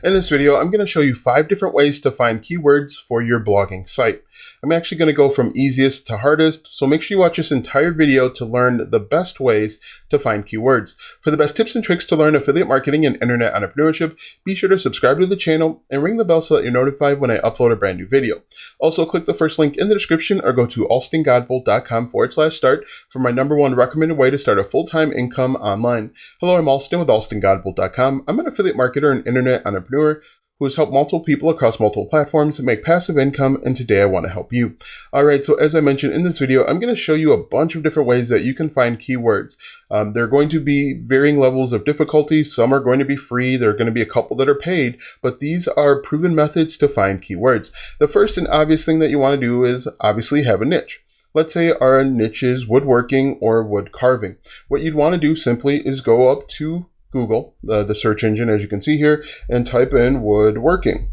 In this video, I'm going to show you 5 different ways to find keywords for your blogging site. I'm actually going to go from easiest to hardest, so make sure you watch this entire video to learn the best ways to find keywords. For the best tips and tricks to learn affiliate marketing and internet entrepreneurship, be sure to subscribe to the channel and ring the bell so that you're notified when I upload a brand new video. Also, click the first link in the description or go to alstongodbolt.com/start for my #1 recommended way to start a full-time income online. Hello, I'm Alston with alstongodbolt.com. I'm an affiliate marketer and internet entrepreneur who has helped multiple people across multiple platforms make passive income, and today I want to help you. Alright, so as I mentioned in this video, I'm going to show you a bunch of different ways that you can find keywords. There are going to be varying levels of difficulty. Some are going to be free, there are going to be a couple that are paid, but these are proven methods to find keywords. The first and obvious thing that you want to do is obviously have a niche. Let's say our niche is woodworking or wood carving. What you'd want to do simply is go up to Google, the search engine, as you can see here, and type in woodworking.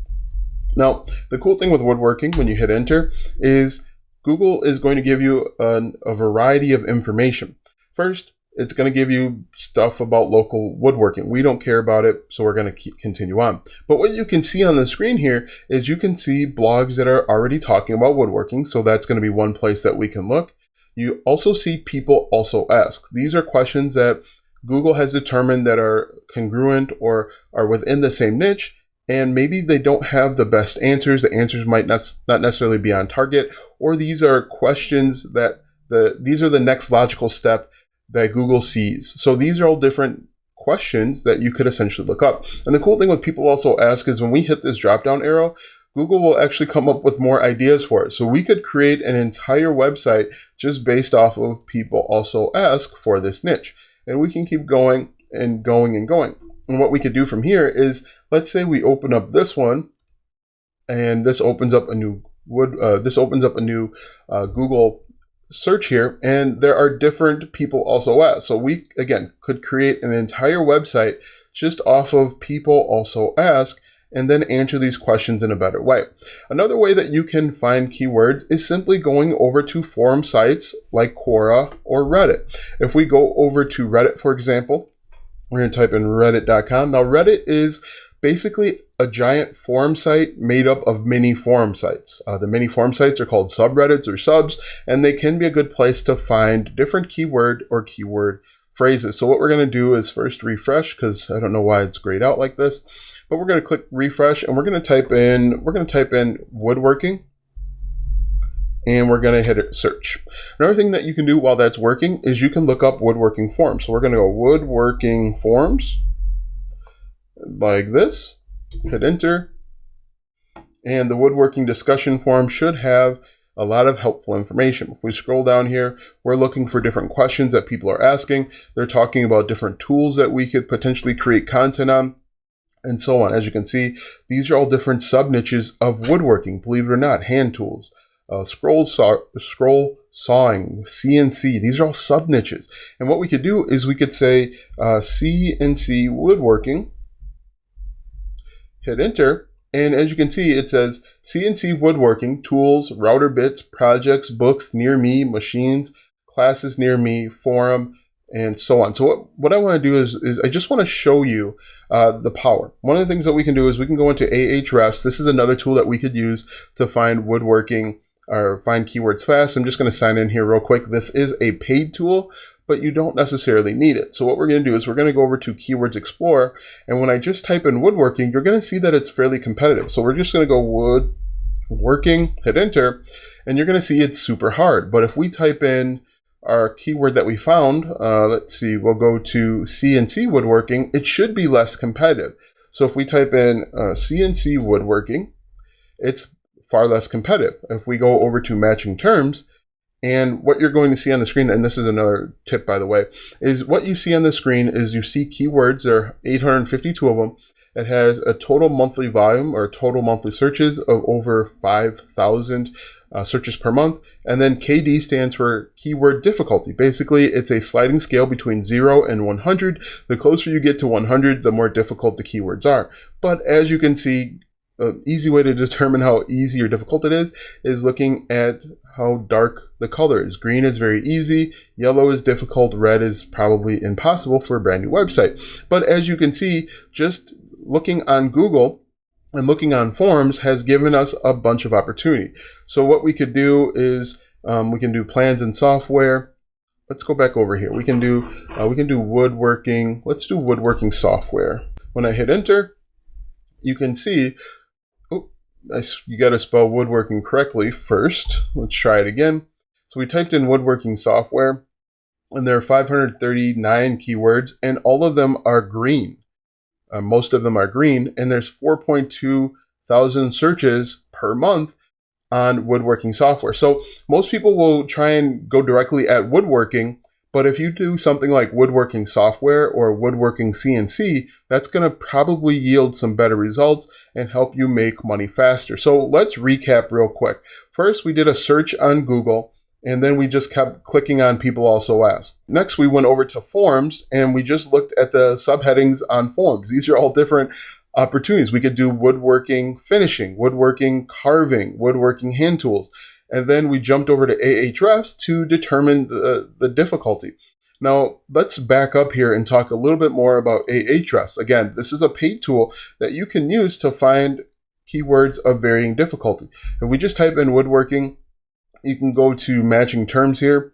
Now, the cool thing with woodworking, when you hit enter, is Google is going to give you a variety of information. First, it's going to give you stuff about local woodworking. We don't care about it, so we're going to continue on. But what you can see on the screen here is you can see blogs that are already talking about woodworking, so that's going to be one place that we can look. You also see people also ask. These are questions that Google has determined that are congruent or are within the same niche, and maybe they don't have the best answers. The answers might not necessarily be on target, or these are questions that these are the next logical step that Google sees. So these are all different questions that you could essentially look up. And the cool thing with people also ask is when we hit this drop down arrow, Google will actually come up with more ideas for it. So we could create an entire website just based off of people also ask for this niche. And we can keep going and going and going. And what we could do from here is, let's say we open up this one, and this opens up a new Google search here, and there are different people also ask. So we again could create an entire website just off of people also ask, and then answer these questions in a better way. Another way that you can find keywords is simply going over to forum sites like Quora or Reddit. If we go over to Reddit, for example, we're going to type in reddit.com. Now, Reddit is basically a giant forum site made up of mini forum sites. The mini forum sites are called subreddits or subs, and they can be a good place to find different keyword or keyword phrases. So what we're going to do is first refresh, because I don't know why it's grayed out like this. But we're going to click refresh, and we're going to type in woodworking, and we're going to hit search. Another thing that you can do while that's working is you can look up woodworking forums. So we're going to go woodworking forums like this, hit enter, and the woodworking discussion forum should have a lot of helpful information. If we scroll down here, we're looking for different questions that people are asking. They're talking about different tools that we could potentially create content on, and so on. As you can see, these are all different sub niches of woodworking, believe it or not. Hand tools, scroll sawing, CNC, these are all sub niches. And what we could do is we could say CNC woodworking, hit enter, and as you can see, it says CNC woodworking, tools, router bits, projects, books near me, machines, classes near me, forum, and so on. So what I want to do is I just want to show you the power. One of the things that we can do is we can go into Ahrefs. This is another tool that we could use to find woodworking or find keywords fast. I'm just going to sign in here real quick. This is a paid tool, but you don't necessarily need it. So what we're going to do is we're going to go over to Keywords Explorer, and when I just type in woodworking, you're going to see that it's fairly competitive. So we're just going to go woodworking, hit enter, and you're going to see it's super hard. But if we type in our keyword that we found, let's see, we'll go to CNC woodworking, it should be less competitive. So if we type in CNC woodworking, it's far less competitive. If we go over to matching terms, and what you're going to see on the screen, and this is another tip by the way, is what you see on the screen is you see keywords, there are 852 of them. It has a total monthly volume or total monthly searches of over 5,000 searches per month. And then KD stands for keyword difficulty. Basically, it's a sliding scale between 0 and 100. The closer you get to 100, the more difficult the keywords are. But as you can see, an easy way to determine how easy or difficult it is looking at how dark the color is. Green is very easy, yellow is difficult, red is probably impossible for a brand new website. But as you can see, just looking on Google and looking on forums has given us a bunch of opportunity. So what we could do is we can do plans and software. Let's go back over here. We can do woodworking. Let's do woodworking software. When I hit enter, you can see, oh, you got to spell woodworking correctly first. Let's try it again. So we typed in woodworking software, and there are 539 keywords, and all of them are green. Most of them are green, and there's 4.2 thousand searches per month on woodworking software. So most people will try and go directly at woodworking, but if you do something like woodworking software or woodworking CNC, that's going to probably yield some better results and help you make money faster. So let's recap real quick. First, we did a search on Google, and then we just kept clicking on people also ask. Next, we went over to forums, and we just looked at the subheadings on forums. These are all different opportunities. We could do woodworking finishing, woodworking carving, woodworking hand tools. And then we jumped over to Ahrefs to determine the difficulty. Now, let's back up here and talk a little bit more about Ahrefs. Again, this is a paid tool that you can use to find keywords of varying difficulty. If we just type in woodworking, you can go to matching terms here.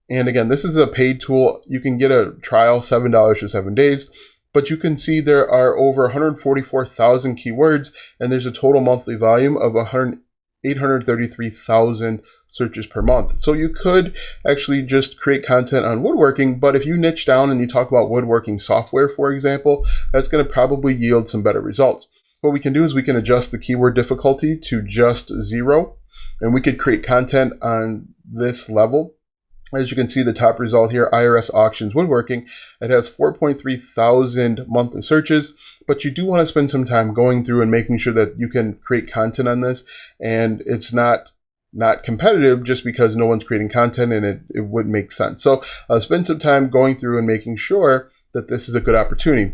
And again, this is a paid tool. You can get a trial, $7 for 7 days. But you can see there are over 144,000 keywords, and there's a total monthly volume of 833,000 searches per month. So you could actually just create content on woodworking, but if you niche down and you talk about woodworking software, for example, that's going to probably yield some better results. What we can do is we can adjust the keyword difficulty to just 0, and we could create content on this level. As you can see, the top result here, IRS auctions woodworking, it has 4.3 thousand monthly searches, but you do want to spend some time going through and making sure that you can create content on this, and it's not competitive just because no one's creating content, and it wouldn't make sense. So spend some time going through and making sure that this is a good opportunity.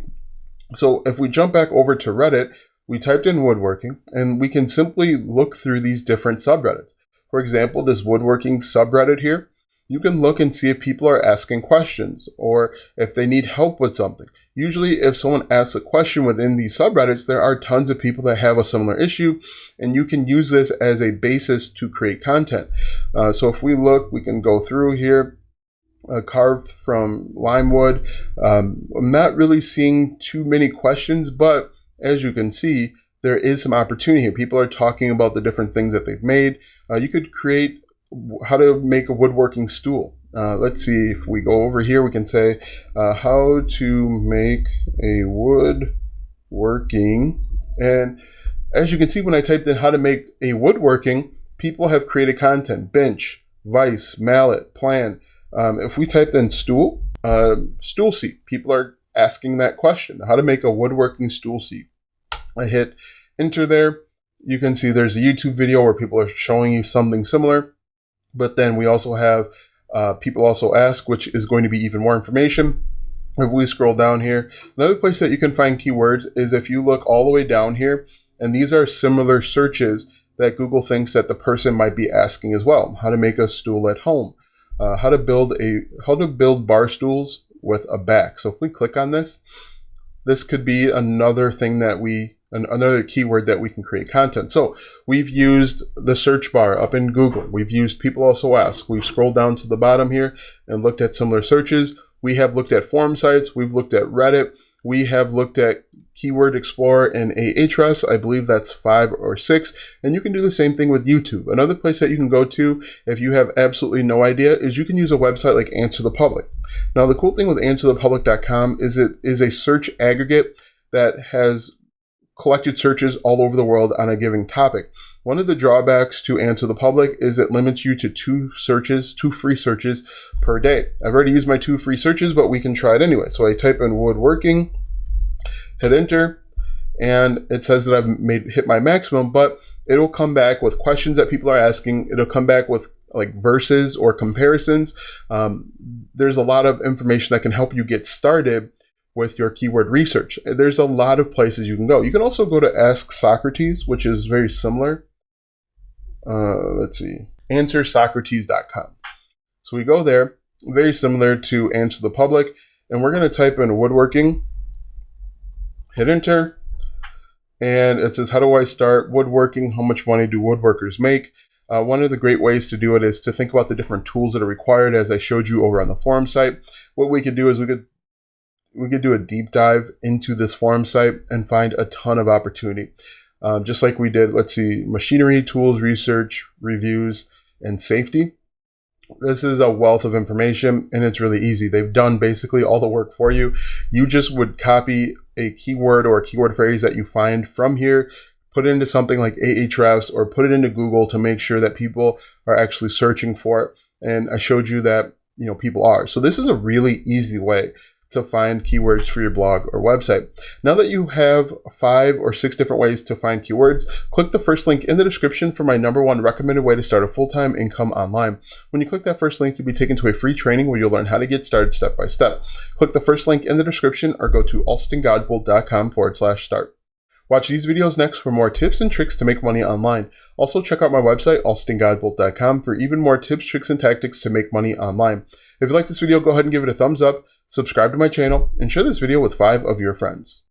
So if we jump back over to Reddit, we typed in woodworking, and we can simply look through these different subreddits. For example, this woodworking subreddit here, you can look and see if people are asking questions or if they need help with something. Usually if someone asks a question within these subreddits, there are tons of people that have a similar issue, and you can use this as a basis to create content. So if we look, we can go through here, carved from lime wood. I'm not really seeing too many questions, but as you can see, there is some opportunity here. People are talking about the different things that they've made. You could create how to make a woodworking stool. Let's see, if we go over here, we can say how to make a woodworking. And as you can see, when I typed in how to make a woodworking, people have created content: bench, vise, mallet, plan. If we typed in stool seat, people are asking that question, how to make a woodworking stool seat. I hit enter there. You can see there's a YouTube video where people are showing you something similar. But then we also have people also ask, which is going to be even more information. If we scroll down here, another place that you can find keywords is if you look all the way down here, and these are similar searches that Google thinks that the person might be asking as well. How to make a stool at home, how to build bar stools with a back. So if we click on this, this could be another thing that another keyword that we can create content. So we've used the search bar up in Google. We've used people also ask. We've scrolled down to the bottom here and looked at similar searches. We have looked at forum sites. We've looked at Reddit. We have looked at Keyword Explorer and Ahrefs. I believe that's 5 or 6. And you can do the same thing with YouTube. Another place that you can go to if you have absolutely no idea is you can use a website like Answer the Public. Now, the cool thing with AnswerThePublic.com is it is a search aggregate that has collected searches all over the world on a given topic. One of the drawbacks to Answer the Public is it limits you to 2 free searches per day. I've already used my 2 free searches, but we can try it anyway. So I type in woodworking, hit enter, and it says that I've hit my maximum, but it'll come back with questions that people are asking. It'll come back with like verses or comparisons. There's a lot of information that can help you get started with your keyword research. There's a lot of places you can go. You can also go to Ask Socrates, which is very similar. Let's see, AnswerSocrates.com. So we go there, very similar to Answer the Public, and we're going to type in woodworking, hit enter, And it says, how do I start woodworking? How much money do woodworkers make? One of the great ways to do it is to think about the different tools that are required, as I showed you over on the forum site. What we could do is we could do a deep dive into this forum site and find a ton of opportunity. Just like we did, let's see, machinery, tools, research, reviews, and safety. This is a wealth of information, and it's really easy. They've done basically all the work for you. You just would copy a keyword or a keyword phrase that you find from here, put it into something like Ahrefs, or put it into Google to make sure that people are actually searching for it. And I showed you that, people are. So this is a really easy way to find keywords for your blog or website. Now that you have 5 or 6 different ways to find keywords, click the first link in the description for my #1 recommended way to start a full-time income online. When you click that first link, you'll be taken to a free training where you'll learn how to get started step by step. Click the first link in the description or go to alstongodbolt.com/start. Watch these videos next for more tips and tricks to make money online. Also check out my website, alstongodbolt.com, for even more tips, tricks, and tactics to make money online. If you like this video, go ahead and give it a thumbs up, subscribe to my channel, and share this video with 5 of your friends.